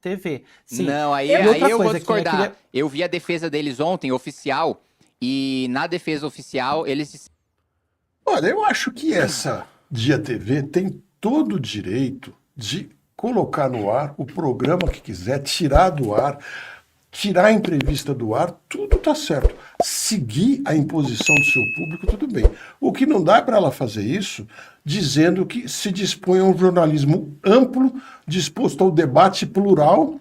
TV. Sim. Não, aí eu vou discordar. Eu vi a defesa deles ontem, oficial, e na defesa oficial eles... Olha, eu acho que essa Dia TV tem todo o direito de colocar no ar o programa que quiser, tirar do ar, tirar a entrevista do ar, tudo tá certo. Seguir a imposição do seu público, tudo bem. O que não dá para ela fazer isso dizendo que se dispõe a um jornalismo amplo, disposto ao debate plural,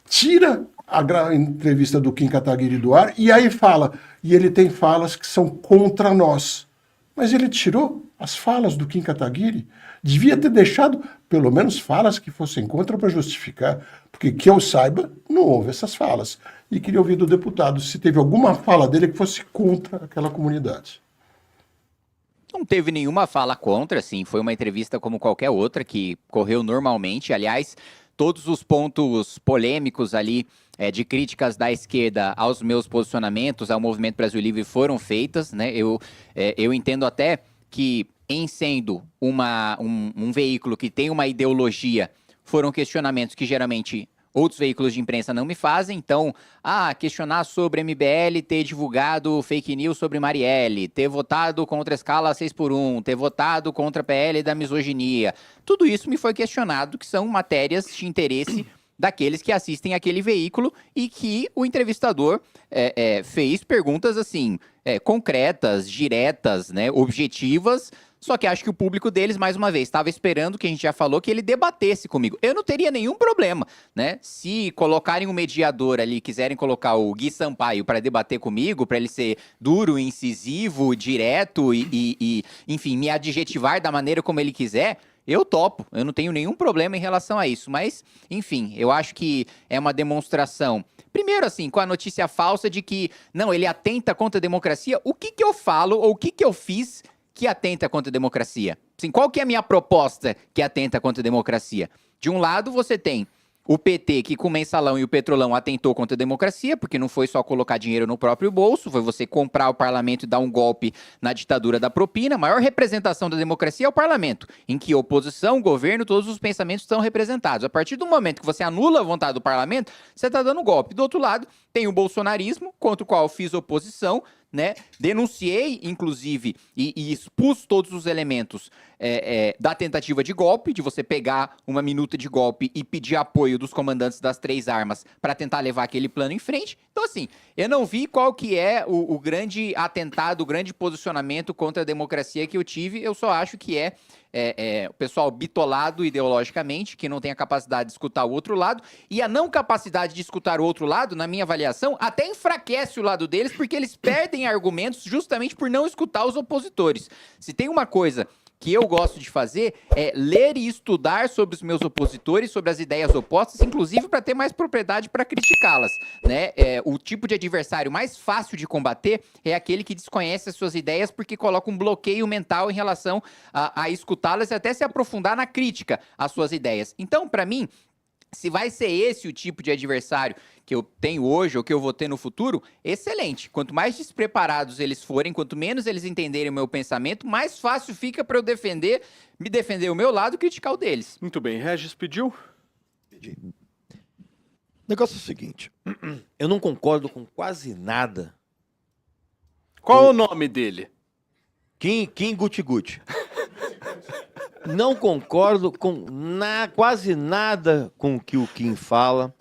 tira a entrevista do Kim Kataguiri do ar e aí fala, e ele tem falas que são contra nós. Mas ele tirou as falas do Kim Kataguiri, devia ter deixado pelo menos falas que fossem contra para justificar, porque que eu saiba, não houve essas falas. E queria ouvir do deputado se teve alguma fala dele que fosse contra aquela comunidade. Não teve nenhuma fala contra, assim, foi uma entrevista como qualquer outra, que correu normalmente. Aliás, todos os pontos polêmicos ali de críticas da esquerda aos meus posicionamentos, ao Movimento Brasil Livre, foram feitas, né? Eu entendo até que, em sendo um veículo que tem uma ideologia, foram questionamentos que geralmente outros veículos de imprensa não me fazem. Então, questionar sobre MBL ter divulgado fake news sobre Marielle, ter votado contra a escala 6x1, ter votado contra a PL da misoginia. Tudo isso me foi questionado, que são matérias de interesse daqueles que assistem aquele veículo e que o entrevistador fez perguntas assim, concretas, diretas, né, objetivas. Só que acho que o público deles, mais uma vez, estava esperando, que a gente já falou, que ele debatesse comigo. Eu não teria nenhum problema, né? Se colocarem um mediador ali, quiserem colocar o Gui Sampaio para debater comigo, para ele ser duro, incisivo, direto e, enfim, me adjetivar da maneira como ele quiser, eu topo. Eu não tenho nenhum problema em relação a isso. Mas, enfim, eu acho que é uma demonstração... Primeiro, assim, com a notícia falsa de que, não, ele atenta contra a democracia. O que eu falo ou o que eu fiz que atenta contra a democracia? Assim, qual que é a minha proposta que atenta contra a democracia? De um lado, você tem o PT, que com o mensalão e o petrolão atentou contra a democracia, porque não foi só colocar dinheiro no próprio bolso, foi você comprar o parlamento e dar um golpe na ditadura da propina. A maior representação da democracia é o parlamento, em que oposição, governo, todos os pensamentos estão representados. A partir do momento que você anula a vontade do parlamento, você está dando golpe. Do outro lado, tem o bolsonarismo, contra o qual eu fiz oposição, né? Denunciei, inclusive, e expus todos os elementos da tentativa de golpe, de você pegar uma minuta de golpe e pedir apoio dos comandantes das 3 armas para tentar levar aquele plano em frente. Então, assim, eu não vi qual que é o grande atentado, o grande posicionamento contra a democracia que eu tive. Eu só acho que o pessoal bitolado ideologicamente, que não tem a capacidade de escutar o outro lado, e a não capacidade de escutar o outro lado, na minha avaliação, até enfraquece o lado deles, porque eles perdem argumentos justamente por não escutar os opositores. Se tem uma coisa que eu gosto de fazer é ler e estudar sobre os meus opositores, sobre as ideias opostas, inclusive para ter mais propriedade para criticá-las, né? O tipo de adversário mais fácil de combater é aquele que desconhece as suas ideias porque coloca um bloqueio mental em relação a escutá-las e até se aprofundar na crítica às suas ideias. Então, para mim, se vai ser esse o tipo de adversário que eu tenho hoje ou que eu vou ter no futuro, excelente. Quanto mais despreparados eles forem, quanto menos eles entenderem o meu pensamento, mais fácil fica para eu me defender o meu lado e criticar o deles. Muito bem. Regis pediu? Pedi. O negócio é o seguinte, eu não concordo com quase nada. Qual é o nome dele? Kim Guti. Não concordo com quase nada com o que o Kim fala.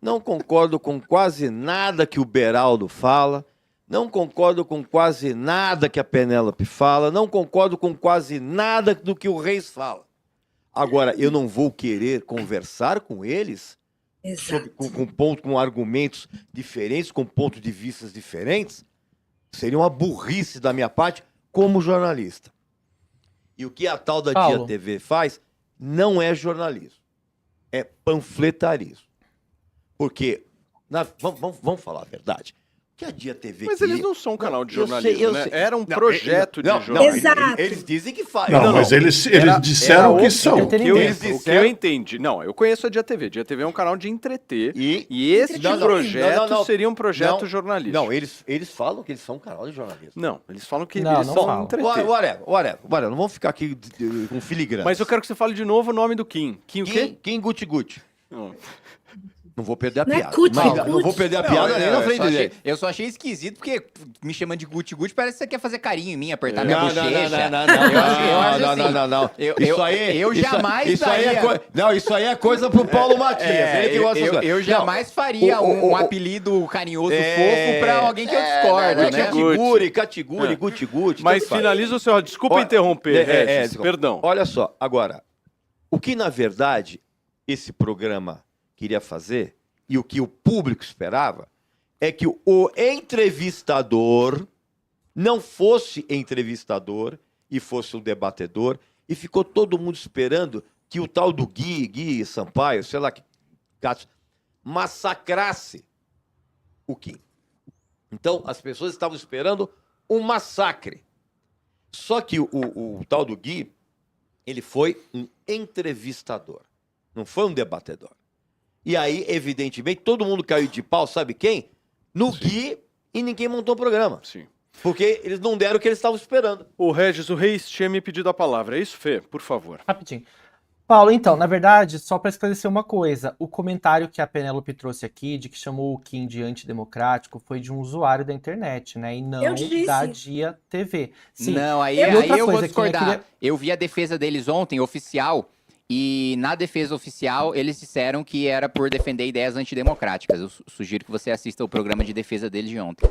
Não concordo com quase nada que o Beraldo fala. Não concordo com quase nada que a Penélope fala. Não concordo com quase nada do que o Reis fala. Agora, eu não vou querer conversar com eles com argumentos diferentes, com pontos de vista diferentes. Seria uma burrice da minha parte como jornalista. E o que a tal da Dia TV faz não é jornalismo, é panfletarismo. Porque, vamos falar a verdade, o que a Dia TV... Mas eles não são um canal de jornalismo, né? Era um projeto de jornalismo. Exato. Eles dizem que faz. Não, mas eles disseram que são. O que eu entendi. Não, eu conheço a Dia TV. Dia TV é um canal de entreter. E esse projeto seria um projeto jornalístico. Não, eles falam que eles são um canal de jornalismo. Não, eles falam que eles são entreter. Whatever, não vamos ficar aqui com filigrana. Mas eu quero que você fale de novo o nome do Kim. Kim o quê? Kim Guti. Não vou perder a Não é piada. cuti, Mas é não vou perder a piada nem na frente dele. Eu só achei esquisito, porque me chamando de guti-guti parece que você quer fazer carinho em mim, apertar minha Não, bochecha. não. Isso aí, eu jamais isso aí é daria- Não, isso aí é coisa pro Paulo Matias. Ele que gosta dessas coisas. eu jamais faria um apelido carinhoso fofo pra alguém que eu discordo, né? Catiguri, guti-guti. Mas tanto faz. finaliza o senhor. Desculpa interromper, Regis, perdão. Olha só, agora, o que na verdade esse programa queria fazer e o que o público esperava é que o entrevistador não fosse entrevistador e fosse um debatedor e ficou todo mundo esperando que o tal do Gui Sampaio, sei lá que gato, massacrasse o Kim. Então, as pessoas estavam esperando um massacre. Só que o tal do Gui, ele foi um entrevistador, não foi um debatedor. E aí, evidentemente, todo mundo caiu de pau, sabe quem? No Gui, e ninguém montou o programa. Sim. Porque eles não deram o que eles estavam esperando. O Regis, o Reis tinha me pedido a palavra. É isso, Fê? Por favor. Rapidinho. Paulo, então, na verdade, só para esclarecer uma coisa, o comentário que a Penélope trouxe aqui, de que chamou o Kim de antidemocrático, foi de um usuário da internet, né? E não Eu disse. da Dia TV. Sim. Não, aí E outra eu vou coisa, Kim, eu discordar. queria- Eu vi a defesa deles ontem, oficial, e na defesa oficial eles disseram que era por defender ideias antidemocráticas. Eu sugiro que você assista o programa de defesa deles de ontem.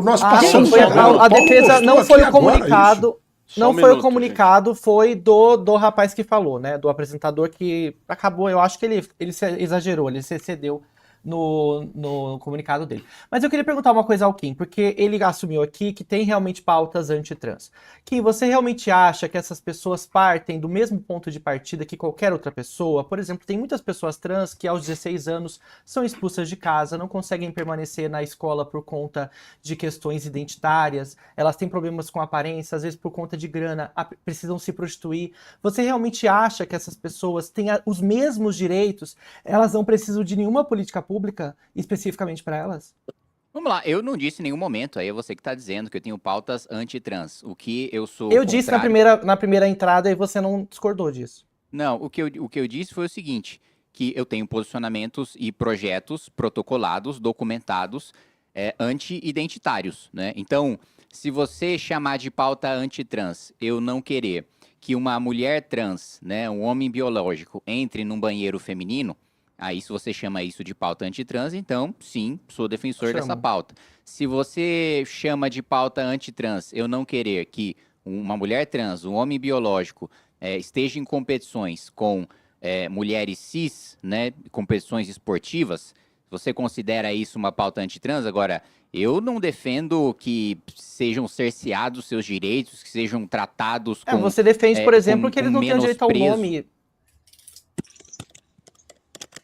Nós sim, passamos foi Paulo a defesa postou não aqui foi o agora comunicado, Só não um foi o minuto, comunicado, foi do rapaz que falou, né? Do apresentador que acabou, eu acho que ele se exagerou, ele se excedeu no comunicado dele. Mas eu queria perguntar uma coisa ao Kim, porque ele assumiu aqui que tem realmente pautas antitrans. Kim, você realmente acha que essas pessoas partem do mesmo ponto de partida que qualquer outra pessoa? Por exemplo, tem muitas pessoas trans que aos 16 anos são expulsas de casa, não conseguem permanecer na escola por conta de questões identitárias, elas têm problemas com aparência, às vezes por conta de grana, precisam se prostituir. Você realmente acha que essas pessoas têm os mesmos direitos? Elas não precisam de nenhuma política pública especificamente para elas? Vamos lá, eu não disse em nenhum momento, aí é você que está dizendo que eu tenho pautas anti-trans. O que eu sou Eu disse na primeira entrada e você não discordou disso. Não, o que eu disse foi o seguinte, que eu tenho posicionamentos e projetos protocolados, documentados, anti-identitários, né? Então, se você chamar de pauta anti-trans, eu não querer que uma mulher trans, né, um homem biológico, entre num banheiro feminino, aí se você chama isso de pauta antitrans, então sim, sou defensor dessa pauta. Se você chama de pauta antitrans, eu não querer que uma mulher trans, um homem biológico, esteja em competições com mulheres cis, né, competições esportivas, você considera isso uma pauta antitrans? Agora, eu não defendo que sejam cerceados seus direitos, que sejam tratados com... Você defende, por exemplo, que eles não tenham direito ao menosprezo. nome.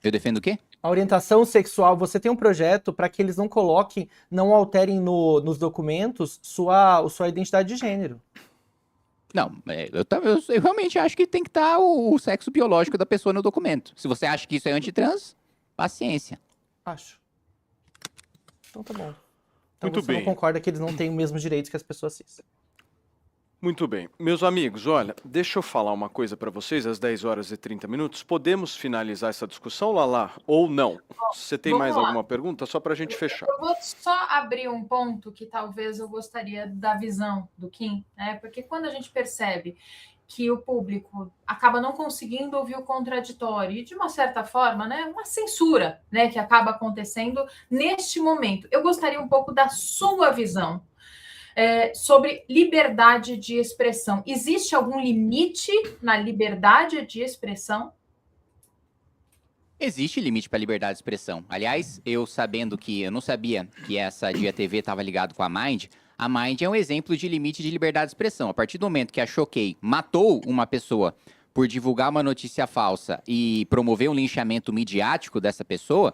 Eu defendo o quê? A orientação sexual, você tem um projeto para que eles não coloquem, não alterem nos documentos sua identidade de gênero. Não, eu realmente acho que tem que estar o sexo biológico da pessoa no documento. Se você acha que isso é antitrans, paciência. Acho. Então tá bom. Então Muito você bem. não concorda que eles não têm os mesmos direitos que as pessoas cis. Muito bem. Meus amigos, olha, deixa eu falar uma coisa para vocês, às 10 horas e 30 minutos. Podemos finalizar essa discussão, Lala, ou não? Você tem mais alguma pergunta? Só para a gente fechar. Eu vou só abrir um ponto que talvez eu gostaria da visão do Kim, né? Porque quando a gente percebe que o público acaba não conseguindo ouvir o contraditório e, de uma certa forma, né, uma censura, né, que acaba acontecendo neste momento. Eu gostaria um pouco da sua visão sobre liberdade de expressão. Existe algum limite na liberdade de expressão? Existe limite para liberdade de expressão. Aliás, eu não sabia que essa Dia TV estava ligado com a Mind é um exemplo de limite de liberdade de expressão. A partir do momento que a Choquei matou uma pessoa por divulgar uma notícia falsa e promover um linchamento midiático dessa pessoa,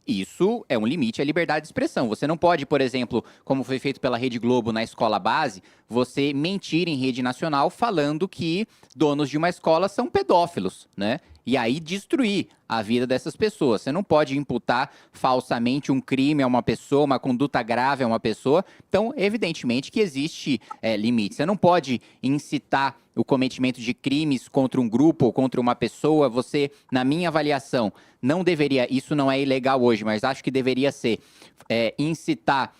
isso é um limite à liberdade de expressão. Você não pode, por exemplo, como foi feito pela Rede Globo na escola base, você mentir em rede nacional falando que donos de uma escola são pedófilos, né? e aí destruir a vida dessas pessoas. Você não pode imputar falsamente um crime a uma pessoa, uma conduta grave a uma pessoa. Então, evidentemente que existe limite. Você não pode incitar o cometimento de crimes contra um grupo ou contra uma pessoa. Você, na minha avaliação, não deveria, isso não é ilegal hoje, mas acho que deveria ser incitar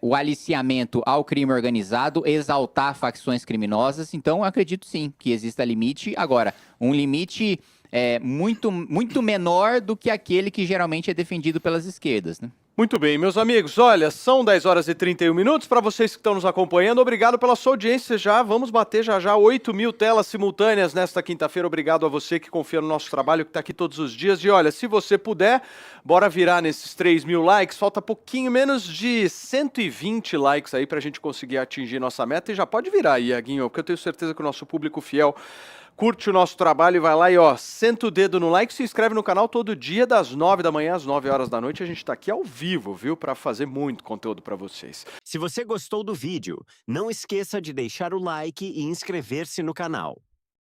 o aliciamento ao crime organizado, exaltar facções criminosas. Então, acredito sim que exista limite. Agora, um limite muito, muito menor do que aquele que geralmente é defendido pelas esquerdas, né? Muito bem, meus amigos, olha, são 10 horas e 31 minutos. Para vocês que estão nos acompanhando, obrigado pela sua audiência. Vamos bater já 8 mil telas simultâneas nesta quinta-feira. Obrigado a você que confia no nosso trabalho, que está aqui todos os dias. E olha, se você puder, bora virar nesses 3 mil likes. Falta pouquinho, menos de 120 likes aí para a gente conseguir atingir nossa meta. E já pode virar aí, Iaguinho, porque eu tenho certeza que o nosso público fiel curte o nosso trabalho e vai lá e senta o dedo no like, se inscreve no canal todo dia das 9 da manhã às 9 horas da noite. A gente está aqui ao vivo, viu? Para fazer muito conteúdo para vocês. Se você gostou do vídeo, não esqueça de deixar o like e inscrever-se no canal.